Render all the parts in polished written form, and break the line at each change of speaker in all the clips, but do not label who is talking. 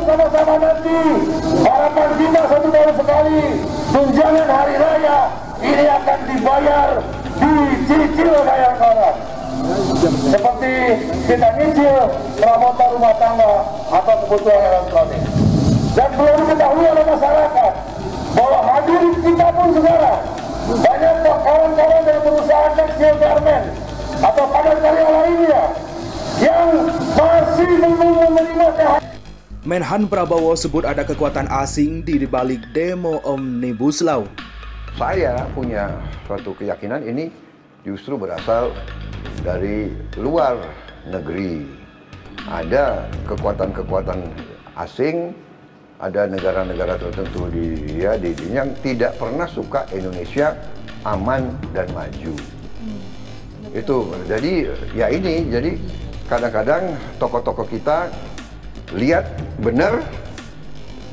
sama-sama nanti. Harapan kita 1 tahun sekali tunjangan hari raya ini akan dibayar, dicicil bayar kawan. Seperti kita nyicil perabotan rumah tangga atau kebutuhan elektronik. Dan perlu diketahui oleh masyarakat bahwa hadirin kita pun sekarang banyak kawan-kawan dari perusahaan tekstil garmen atau padat karya lainnya yang masih belum menerima THR.
Menhan Prabowo sebut ada kekuatan asing di balik demo Omnibus Law.
Saya punya suatu keyakinan ini justru berasal dari luar negeri. Ada kekuatan-kekuatan asing, ada negara-negara tertentu di dunia yang tidak pernah suka Indonesia aman dan maju. Itu jadi ya ini jadi kadang-kadang tokoh-tokoh kita lihat benar,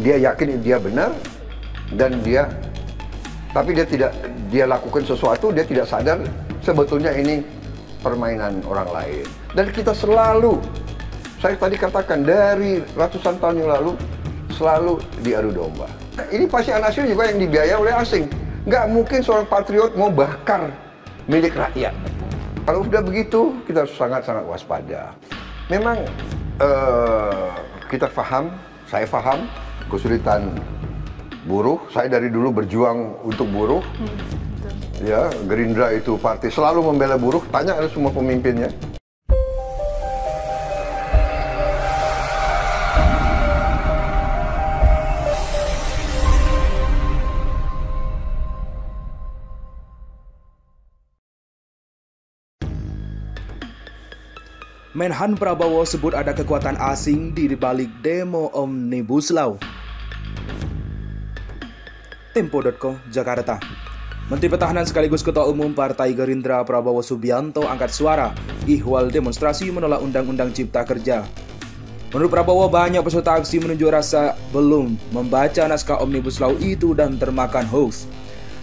dia yakin dia benar dan tapi dia lakukan sesuatu, dia tidak sadar sebetulnya ini permainan orang lain. Dan kita selalu, saya tadi katakan dari ratusan tahun yang lalu selalu diadu domba. Ini pasti hasil juga yang dibiayai oleh asing. Nggak mungkin seorang patriot mau bakar milik rakyat. Kalau sudah begitu, kita sangat-sangat waspada. Memang kita paham, saya paham kesulitan buruh. Saya dari dulu berjuang untuk buruh. Ya, Gerindra itu partai selalu membela buruh. Tanya ada semua pemimpinnya.
Menhan Prabowo sebut ada kekuatan asing di balik demo Omnibus Law. Tempo.co, Jakarta. Menteri Pertahanan sekaligus Ketua Umum Partai Gerindra Prabowo Subianto angkat suara ihwal demonstrasi menolak Undang-Undang Cipta Kerja. Menurut Prabowo, banyak peserta aksi menunjuk rasa belum membaca naskah Omnibus Law itu dan termakan hoax.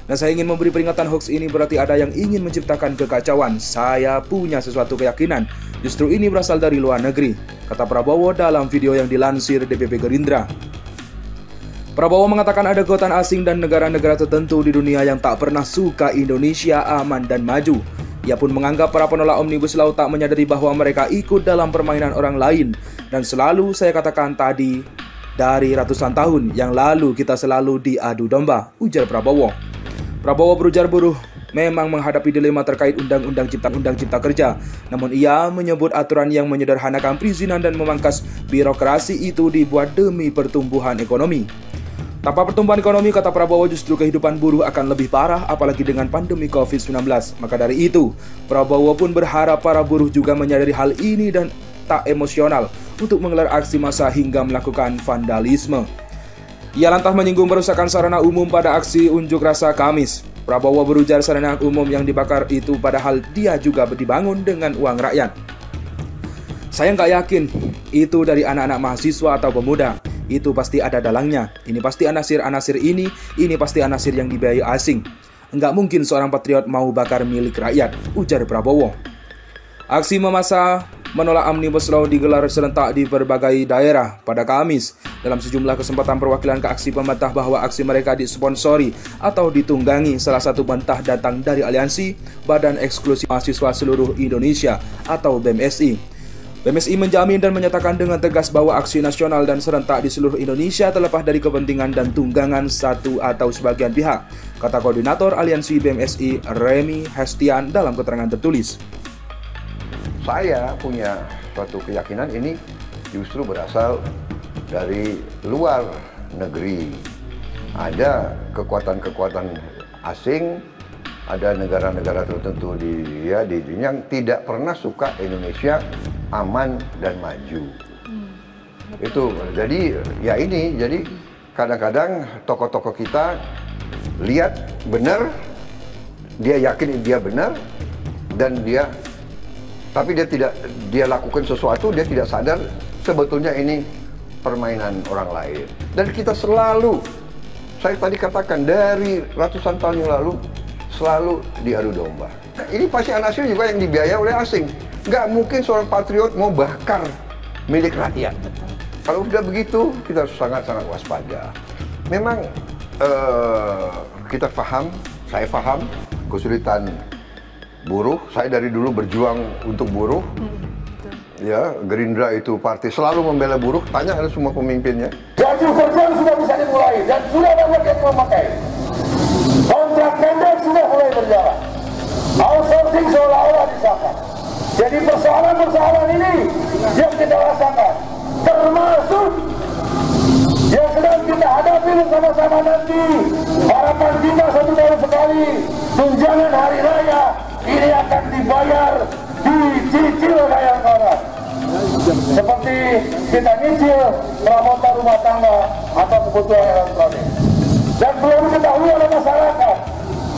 Dan saya ingin memberi peringatan, hoax ini berarti ada yang ingin menciptakan kekacauan. Saya punya sesuatu keyakinan, justru ini berasal dari luar negeri, kata Prabowo dalam video yang dilansir DPP Gerindra. Prabowo mengatakan ada kekuatan asing dan negara-negara tertentu di dunia yang tak pernah suka Indonesia aman dan maju. Ia pun menganggap para penolak Omnibus Law tak menyadari bahwa mereka ikut dalam permainan orang lain. Dan selalu saya katakan tadi, dari ratusan tahun yang lalu kita selalu diadu domba, ujar Prabowo. Prabowo berujar buruh memang menghadapi dilema terkait Undang-Undang Cipta Kerja. Namun ia menyebut aturan yang menyederhanakan perizinan dan memangkas birokrasi itu dibuat demi pertumbuhan ekonomi. Tanpa pertumbuhan ekonomi, kata Prabowo, justru kehidupan buruh akan lebih parah, apalagi dengan pandemi COVID-19. Maka dari itu, Prabowo pun berharap para buruh juga menyadari hal ini dan tak emosional untuk menggelar aksi massa hingga melakukan vandalisme. Ia lantas menyinggung perusakan sarana umum pada aksi unjuk rasa Kamis. Prabowo berujar sarana umum yang dibakar itu padahal dia juga dibangun dengan uang rakyat. Saya nggak yakin itu dari anak-anak mahasiswa atau pemuda. Itu pasti ada dalangnya. Ini pasti anasir-anasir ini pasti anasir yang dibiayai asing. Enggak mungkin seorang patriot mau bakar milik rakyat, ujar Prabowo. Aksi memassa menolak Omnibus Law digelar serentak di berbagai daerah pada Kamis. Dalam sejumlah kesempatan, perwakilan ke aksi membantah bahwa aksi mereka disponsori atau ditunggangi. Salah satu bantah datang dari Aliansi Badan Eksklusi Mahasiswa Seluruh Indonesia atau BMSI. BMSI menjamin dan menyatakan dengan tegas bahwa aksi nasional dan serentak di seluruh Indonesia terlepas dari kepentingan dan tunggangan satu atau sebagian pihak, kata Koordinator Aliansi BMSI Remy Hestian dalam keterangan tertulis.
Saya punya suatu keyakinan ini justru berasal dari luar negeri. Ada kekuatan-kekuatan asing, ada negara-negara tertentu di dunia yang tidak pernah suka Indonesia aman dan maju. Itu jadi ya ini jadi kadang-kadang tokoh-tokoh kita lihat benar, dia yakin dia benar dan tapi dia lakukan sesuatu, dia tidak sadar sebetulnya ini permainan orang lain. Dan kita selalu, saya tadi katakan dari ratusan tahun yang lalu selalu diadu domba. Ini pasti hasil juga yang dibiayai oleh asing. Nggak mungkin seorang patriot mau bakar milik rakyat. Kalau sudah begitu, kita harus sangat-sangat waspada. Memang kita paham, saya paham kesulitan buruh. Saya dari dulu berjuang untuk buruh. Ya, Gerindra itu partai selalu membela buruh. Tanya ada semua pemimpinnya.
Gaji kerja sudah bisa dimulai dan sudah banyak yang memakai. Kontrak pendek sudah mulai berjalan. Outsourcing seolah-olah disahkan. Jadi persoalan-persoalan ini yang kita rasakan, termasuk yang sedang kita hadapi bersama-sama nanti. Harapan kita 1 tahun sekali tunjangan hari raya ini akan dibayar, dicicil kayak kawan. Seperti kita nyicil perabotan rumah tangga atau kebutuhan elektronik. Dan belum diketahui oleh masyarakat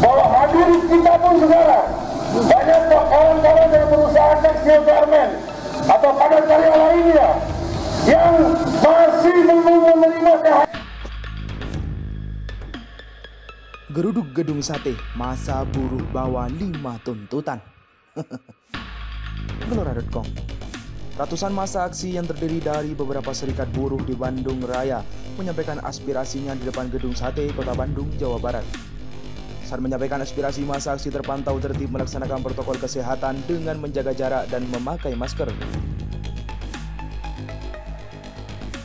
bahwa hadirin kita pun sekarang banyak kawan-kawan dari perusahaan tekstil garment atau padat karya lainnya yang masih belum menerima THR.
Geruduk gedung sate, masa buruh bawa 5 tuntutan. Gelora.com. Ratusan massa aksi yang terdiri dari beberapa serikat buruh di Bandung Raya menyampaikan aspirasinya di depan gedung sate Kota Bandung, Jawa Barat. Saat menyampaikan aspirasi, massa aksi terpantau tertib melaksanakan protokol kesehatan dengan menjaga jarak dan memakai masker.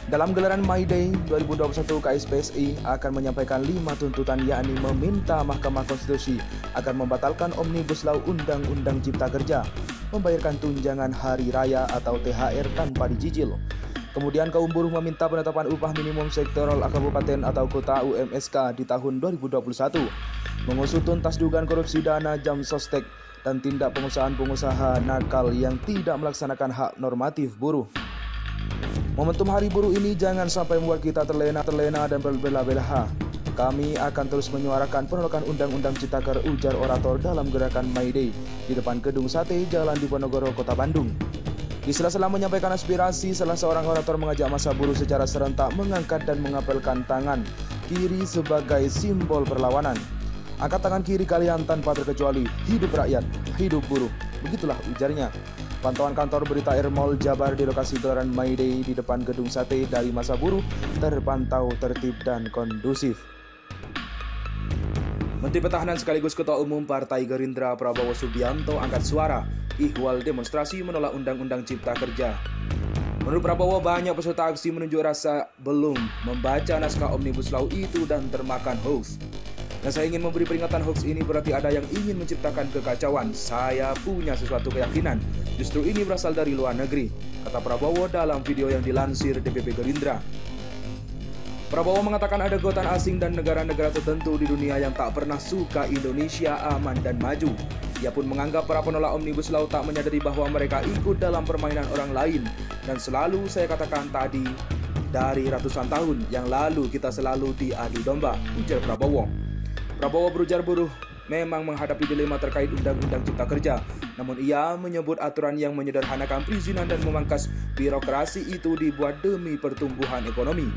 Dalam gelaran May Day 2021, KSPSI akan menyampaikan 5 tuntutan, yakni meminta Mahkamah Konstitusi agar membatalkan Omnibus Law Undang-Undang Cipta Kerja, membayarkan tunjangan hari raya atau THR tanpa dicicil. Kemudian kaum buruh meminta penetapan upah minimum sektoral kabupaten atau kota UMSK di tahun 2021, mengusut tuntas dugaan korupsi dana jam sostek dan tindak pengusaha-pengusaha nakal yang tidak melaksanakan hak normatif buruh. Momentum Hari Buruh ini jangan sampai membuat kita terlena dan berbelah-belah. Kami akan terus menyuarakan penolakan Undang-Undang Ciptaker, ujar orator dalam gerakan May Day di depan Gedung Sate Jalan Diponegoro, Kota Bandung. Di sela-sela menyampaikan aspirasi, salah seorang orator mengajak massa buruh secara serentak mengangkat dan mengapelkan tangan kiri sebagai simbol perlawanan. Angkat tangan kiri kalian tanpa terkecuali, hidup rakyat, hidup buruh. Begitulah ujarnya. Pantauan kantor berita Airmall Jabar di lokasi gelaran May Day di depan Gedung Sate dari massa buruh terpantau tertib dan kondusif. Menteri Pertahanan sekaligus Ketua Umum Partai Gerindra Prabowo Subianto angkat suara ihwal demonstrasi menolak Undang-Undang Cipta Kerja. Menurut Prabowo, banyak peserta aksi menunjuk rasa belum membaca naskah Omnibus Law itu dan termakan hoax. Dan saya ingin memberi peringatan, hoax ini berarti ada yang ingin menciptakan kekacauan. Saya punya sesuatu keyakinan, justru ini berasal dari luar negeri, kata Prabowo dalam video yang dilansir DPP Gerindra. Prabowo mengatakan ada kekuatan asing dan negara-negara tertentu di dunia yang tak pernah suka Indonesia aman dan maju. Ia pun menganggap para penolak Omnibus Law tak menyadari bahwa mereka ikut dalam permainan orang lain. Dan selalu saya katakan tadi, dari ratusan tahun yang lalu kita selalu diadu domba, ujar Prabowo. Prabowo berujar buruh memang menghadapi dilema terkait Undang-Undang Cipta Kerja. Namun ia menyebut aturan yang menyederhanakan perizinan dan memangkas birokrasi itu dibuat demi pertumbuhan ekonomi.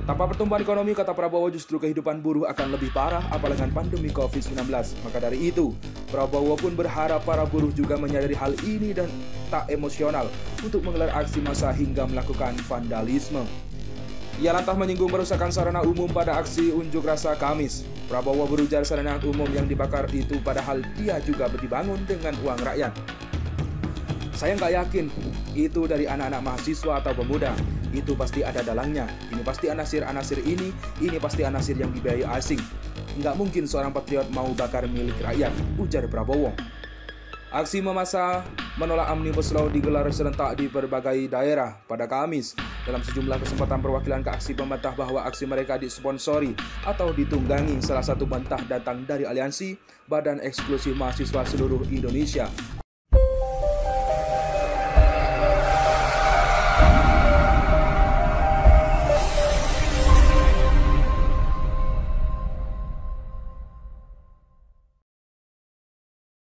Tanpa pertumbuhan ekonomi, kata Prabowo, justru kehidupan buruh akan lebih parah apalagi dengan pandemi COVID-19. Maka dari itu, Prabowo pun berharap para buruh juga menyadari hal ini dan tak emosional untuk menggelar aksi massa hingga melakukan vandalisme. Ia lantas menyinggung merusakan sarana umum pada aksi unjuk rasa Kamis. Prabowo berujar sarana umum yang dibakar itu padahal dia juga dibangun dengan uang rakyat. Saya nggak yakin itu dari anak-anak mahasiswa atau pemuda. Itu pasti ada dalangnya. Ini pasti anasir-anasir ini pasti anasir yang dibiayai asing. Nggak mungkin seorang patriot mau bakar milik rakyat, ujar Prabowo. Aksi memassa menolak Omnibus Law digelar serentak di berbagai daerah pada Kamis. Dalam sejumlah kesempatan, perwakilan ke aksi membantah bahwa aksi mereka disponsori atau ditunggangi. Salah satu bantah datang dari Aliansi Badan Eksklusif Mahasiswa Seluruh Indonesia